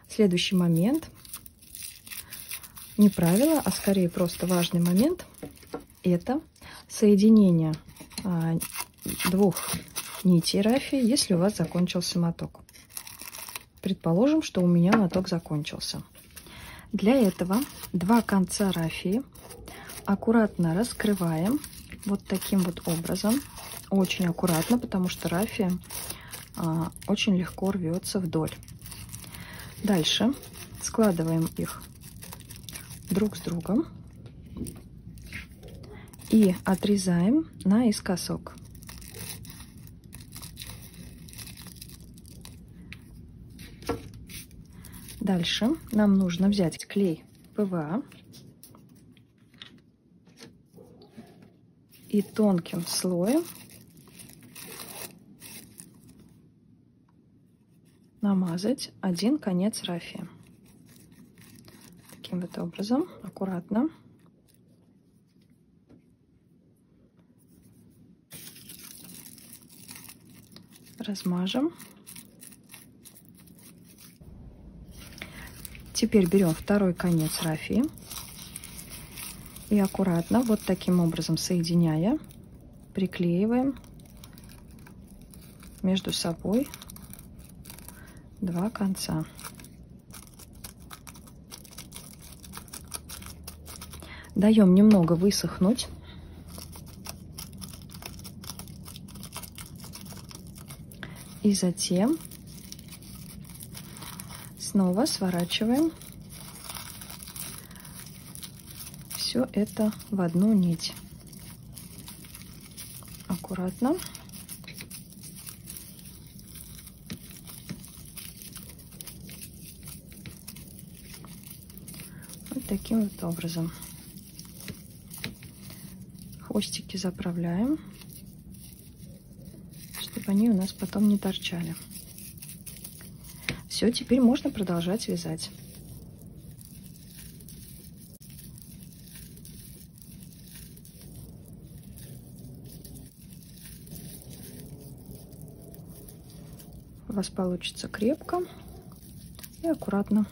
Следующий момент, не правило, а скорее просто важный момент, это соединение двух нитей рафии, если у вас закончился моток. Предположим, что у меня моток закончился. Для этого два конца рафии аккуратно раскрываем вот таким вот образом. Очень аккуратно, потому что рафия очень легко рвется вдоль. Дальше складываем их друг с другом и отрезаем наискосок. Дальше нам нужно взять клей ПВА и тонким слоем намазать один конец рафии. Таким вот образом, аккуратно. Размажем. Теперь берем второй конец рафии и аккуратно, вот таким образом соединяя, приклеиваем между собой два конца. Даем немного высохнуть. И затем снова сворачиваем все это в одну нить. Аккуратно. Вот таким вот образом. Хвостики заправляем, чтобы они у нас потом не торчали. Все, теперь можно продолжать вязать. У вас получится крепко и аккуратно.